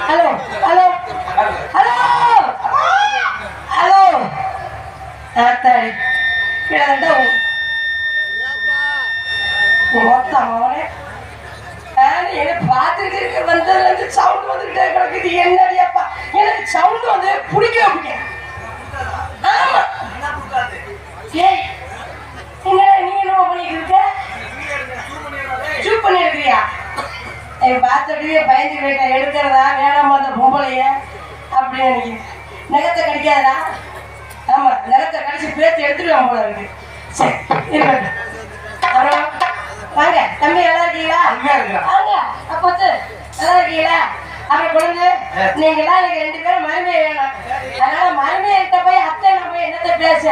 Hello hello hello hello ஆத்தாடி கிடந்த மொத்தமாவனே என்ன பார்த்துட்டு வந்ததுல சவுண்ட் வந்துகிட்டே கிடக்குது. என்னடியாப்பா எனக்கு சவுண்ட் வந்து பிடிக்கவே பிடிக்க. ஆமா ஏய் என்னடா நீ என்ன பண்ணிட்டு இருக்க? சூப் பண்ணி எடுக்கிறியா? பார்த்துட்டு பயந்து போயிட்டேன். எடுக்கிறதா வேணாமா அந்த பொம்பளைய அப்படின்னு நினைக்கிறேன். நகத்தை கடிக்காதா? ஆமா நகத்தை கடிச்சு பேச்சு எடுத்துருவான் போல இருக்கு. சரி இருக்கட்டும். அப்புறம் வாங்க தம்பி நல்லா இருக்கீங்களா? வாங்க அப்போ நல்லா இருக்கீங்களா? அப்புறம் குழந்தை நீங்களாம் எனக்கு 2 பேரும் மருமையை வேணும். அதனால மருமையை கிட்ட போய் அத்தை நான் போய் என்னத்தை பேச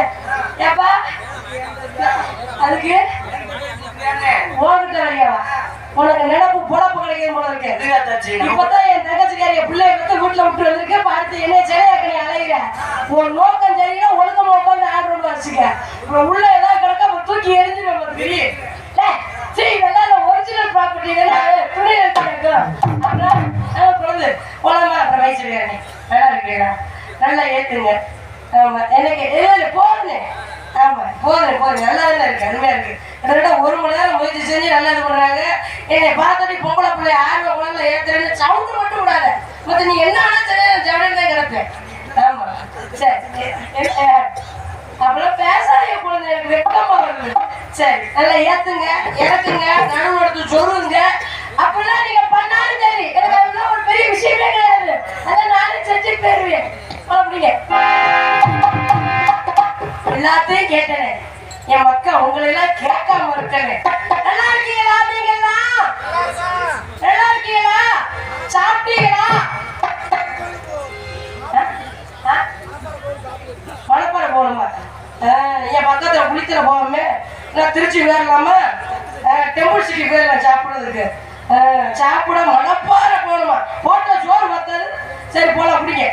ஏப்பா அதுக்கு ஓகிட்ட வரையாவா உனக்கு நினைப்பு பொழப்பு கிடைக்கும் போல இருக்கு. இப்பதான் என் தங்கச்சிக்காரிய பிள்ளைய பத்தி வீட்டுல விட்டு வந்திருக்க. பார்த்து என்ன சிலையாக்க நீ அலையிற? உன் நோக்கம் சரியில்லை. ஒழுக்கமா உட்காந்து ஆர்டர் வச்சுக்க. இப்ப உள்ள ஏதாவது கிடக்க தூக்கி எரிஞ்சிடும். சரி இதெல்லாம் ஒரிஜினல் ப்ராப்பர்ட்டி துணி எடுத்துருக்கோம். அப்புறம் குழந்தை போலாமா? அப்புறம் வயசு வேறனே நல்லா இருக்கிறீங்களா? நல்லா ஏத்துங்க. ஆமா எனக்கு போடுங்க. ஆமா போதும் நல்லா தான் இருக்கு. அருமையா இருக்கு. கிட்டத்தட்ட 1 மணி நேரம் முயற்சி செஞ்சு நல்லா இது பண்றாங்க. என்னை பார்த்துட்டு பொம்பளை பிள்ளை ஆர்வ குழந்தை ஏத்துறேன்னு சவுண்டு மட்டும் விடாத. மற்ற நீ என்ன வேணா சரி ஜவடன் தான் கிடப்பேன். ஆமா சரி அப்புறம் பேசாதீங்க குழந்தை எனக்கு வெக்கமா வருது. சரி நல்லா ஏத்துங்க இறக்குங்க நடுவுடுத்து சொல்லுங்க. அப்படிலாம் நீங்க பண்ணாலும் சரி எனக்கு அதெல்லாம் ஒரு பெரிய விஷயமே கிடையாது. அதான் நானே செஞ்சு போயிருவேன். அப்படிங்க எல்லாத்தையும் கேட்டேன். என் மக்கா உங்களை எல்லாம் கேட்காம இருக்கேன். நல்லா இருக்கீங்களா? நீங்களா நல்லா இருக்கீங்களா? சாப்பிட்டீங்களா? மணப்பாறை போகணுமா? என் பக்கத்துல குளித்துல போவோமே. நான் திருச்சி போயிடலாமா? டெம்பிள் சிட்டி போயிடலாம் சாப்பிடுறதுக்கு. சாப்பிட மணப்பாறை போகணுமா? போட்ட சோறு பத்தாது. சரி போலாம் பிடிங்க.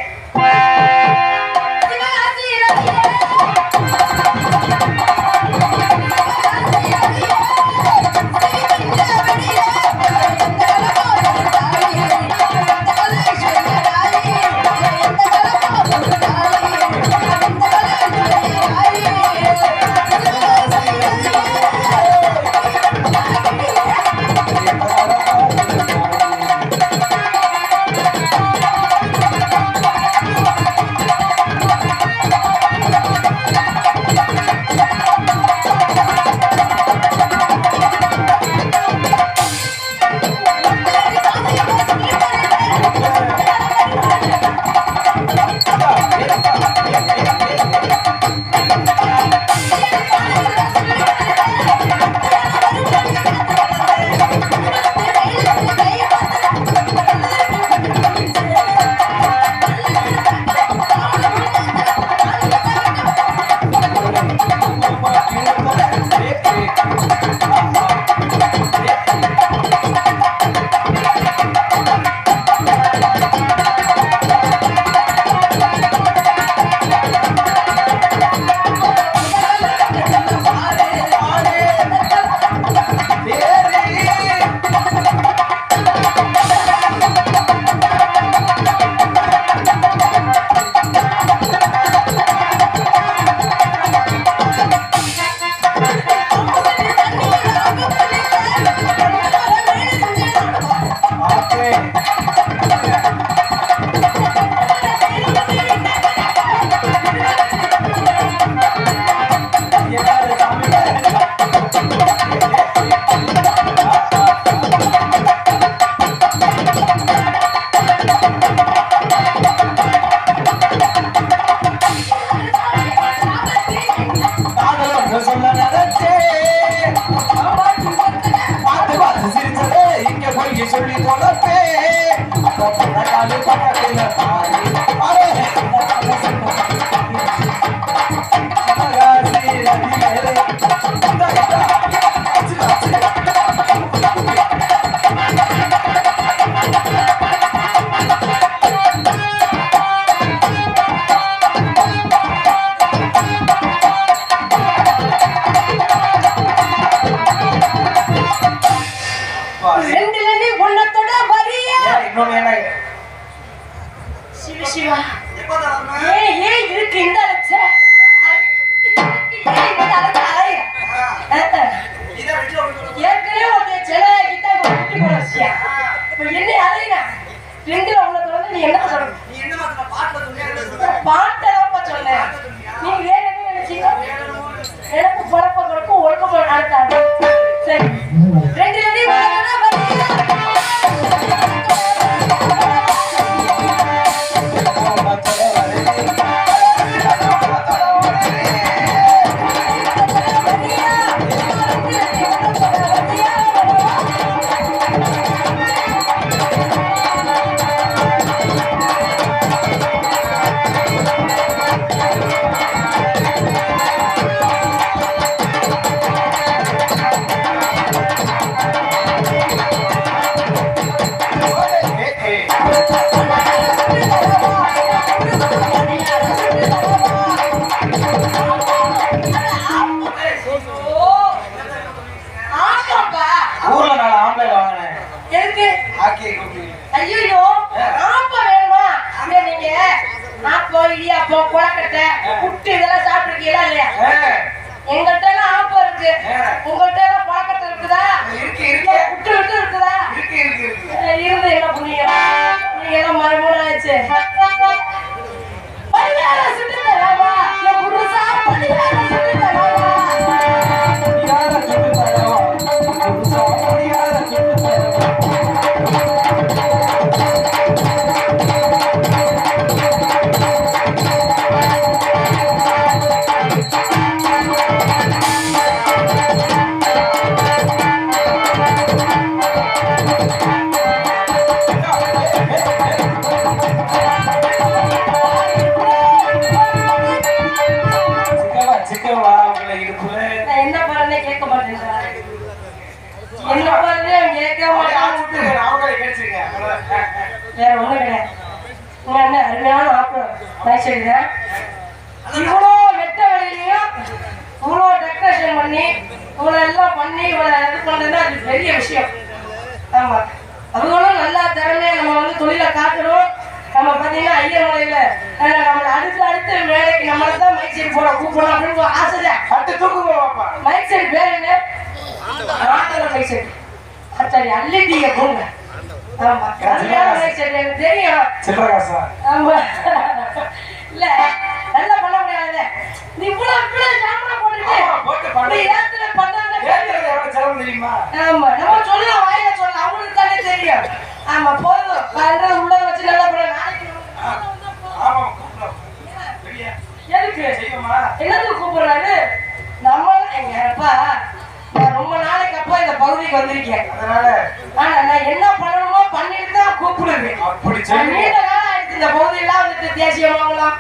ஐயோ ஆப்ப வேணுமா நீங்க ஆப்போ இடியாப்போ கொலக்கட்டை புட்டு இதெல்லாம் சாப்பிட்டுருக்கீங்களா இல்லையா? எங்கள்கிட்ட எல்லாம் ஆப்பம் இருக்கு, உங்கள்கிட்ட எல்லாம் கொலக்கட்டை இருக்குதா? புட்டு விட்டு இருக்குதா? இருந்து என்ன புண்ணிய நீங்க எல்லாம் மறுபடியும் ஆச்சு. சுட்டு தராமா என் புருஷா சுட்டு தராமா வேற ஒண்ணு கிடையாது. அருமையான ஆப்பம் இவ்வளோ வெட்ட வழியிலையும் இவ்வளோ டெக்கரேஷன் பண்ணி இவ்வளோ எல்லாம் பண்ணி இவ்வளோ இது பண்றதுன்னா அது பெரிய விஷயம். ஆமா, அவங்களும் நல்லா திறமையா நம்ம வந்து தொழிலை காட்டணும். நம்ம பார்த்தீங்கன்னா ஐயர் மலையில நம்மளை அடுத்து வேலைக்கு நம்மளை தான் மைக் செட் போட கூப்பிடணும் அப்படின்னு ஆசைதான். மைக் செட் பேர் என்ன? மைக் செட் சரி அல்லிட்டிய போங்க. ஆமா, எனக்கு தெரியும். ஆமா, இல்ல நல்லா பண்ண முடியாது. நீ இவ்வளவு ஜாமனா போட்டுட்டு ஏத்துல பண்றது தெரியுமா? ஆமா, நம்ம சொல்லலாம், வாயில சொல்லலாம், அவங்களுக்கு தானே தெரியும். ஆமா, போதும் உள்ள வச்சு நல்லா பண்ண. நாளைக்கு எதுக்கு என்னதுக்கு கூப்பிடுறாரு? நம்ம எங்கப்பா ரொம்ப நாளைக்கு அப்பா இந்த பகுதிக்கு வந்திருக்கேன். ஆனா நான் என்ன பண்ணணுமோ பண்ணிட்டு தான் கூப்பிடுவேன். நீண்ட காலம் ஆயிடுச்சு இந்த பகுதியெல்லாம் வந்துட்டு தேசிய மங்கலம்.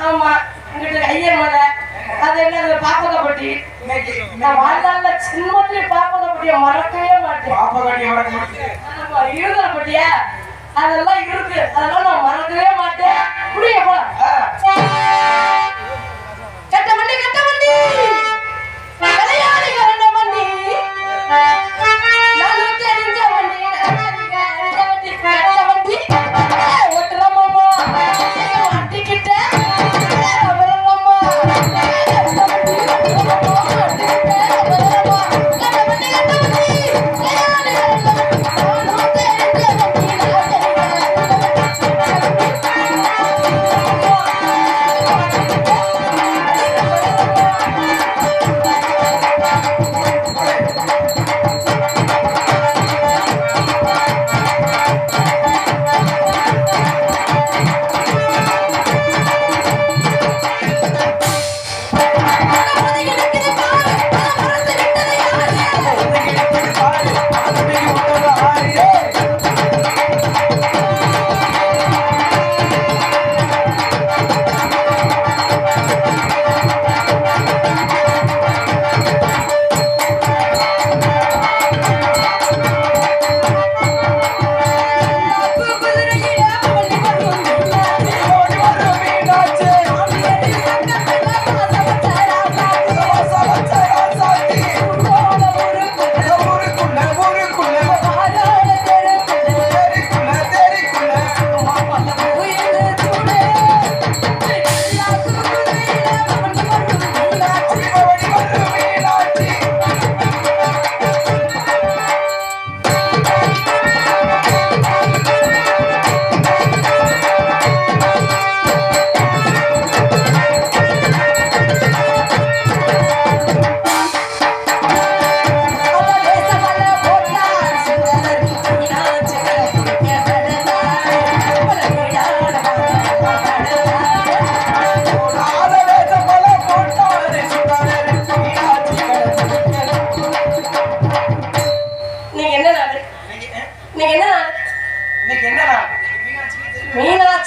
ஆமா, இங்கிட்ட ஐயர் மலை, அது என்ன பாப்பகப்பட்டி. நான் வாழ்நாள்ல சின்னத்துல பாப்பகப்பட்டிய மறக்கவே மாட்டேன். ஆமா, இருதல்பட்டியா அதெல்லாம் இருக்கு, அதெல்லாம் நான் மறக்கவே மாட்டேன். புரிய போல கட்ட வண்டி விளையாடி கரண்ட வண்டி நான் தெரிஞ்ச வண்டி கட்ட வண்டி ஓட்டுறோமோ மாட்டிக்கிட்ட Come on.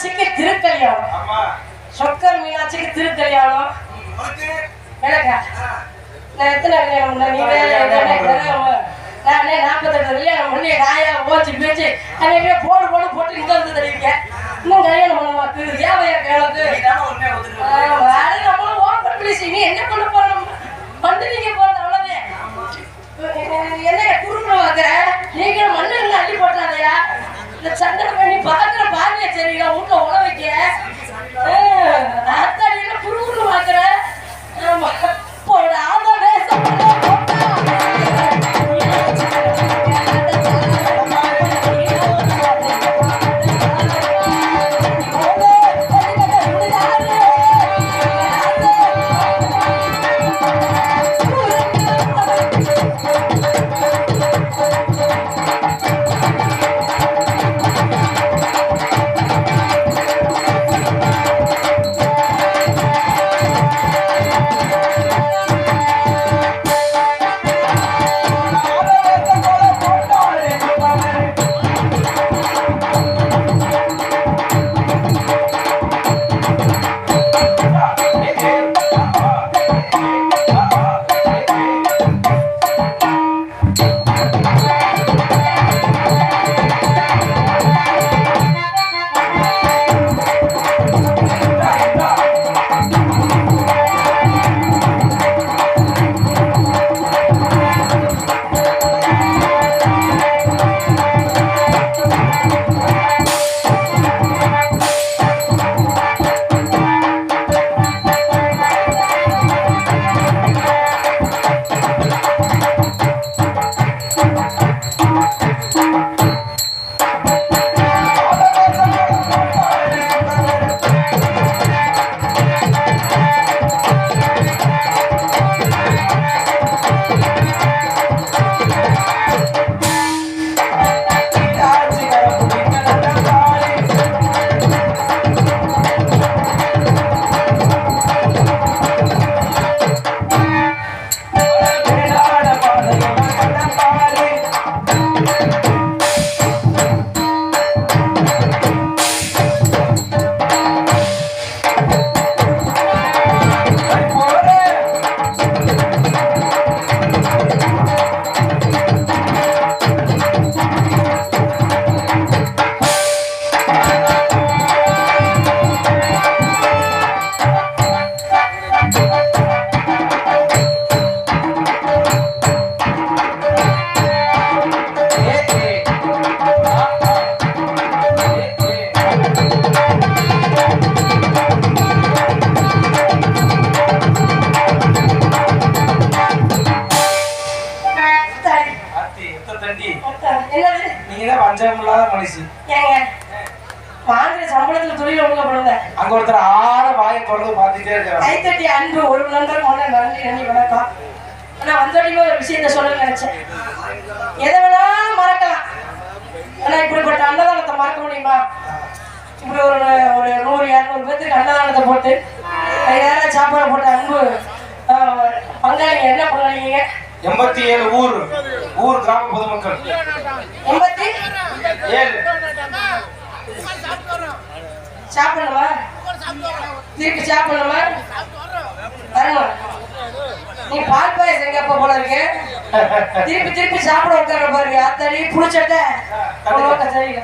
மீனாட்சிக்கு திருக்கல்யாணம். சொக்கர் மீனாட்சிக்கு திருக்கல்யாணம். எனக்கா நான் எத்தனை கல்யாணம் நீ நானே 48 கல்யாணம் பண்ணி நாயா போச்சு பேச்சு அன்னைக்கே போட்டு இங்க வந்து தெரிவிக்கேன். இன்னும் கல்யாணம் பண்ண தேவையா எனக்கு நம்மளும் ஓப்பன் பிளேஸ். நீ என்ன பண்ண போறோம் பண்டிகைக்கு போறது அவ்வளவே என்ன குறுக்குற வாக்குற நீங்களும் மண்ணு அள்ளி போட்டாதையா. இந்த சண்டை பண்ணி பாக்குற பாருங்க சரிங்களா வீட்டுல உழ வைக்க அத்தாடியில குறுக்குற வாக்குற போட ஆமா வேஷம் சம்பளத்துல தொழில் ஒழுங்கப்படுங்க. அங்க ஒருத்தர் ஆட வாயை திறந்து பார்த்துட்டே இருக்காரு. கைத்தட்டி அன்பு ஒரு நண்பர் நன்றி வணக்கம். நான் வந்தோடனே ஒரு விஷயத்த சொல்ல நினைச்சேன். எதை வேணா மறக்கலாம், ஆனா இப்படிப்பட்ட அன்னதானத்தை மறக்க முடியுமா? இப்படி ஒரு 100-200 பேருக்கு அன்னதானத்தை போட்டு கையால சாப்பாடு போட்ட அன்பு பங்காளிங்க என்ன பங்காளிங்க 87 ஊர் கிராம பொதுமக்கள் 87 சாப்பிடணுமா? திருப்பி சாப்பிடணுமா? வரணும். நீ பால் பாயசம் எங்கப்ப போல இருக்கு. திருப்பி சாப்பிட உட்கார பாருங்க. அத்தடி புடிச்சட்ட சரிங்க.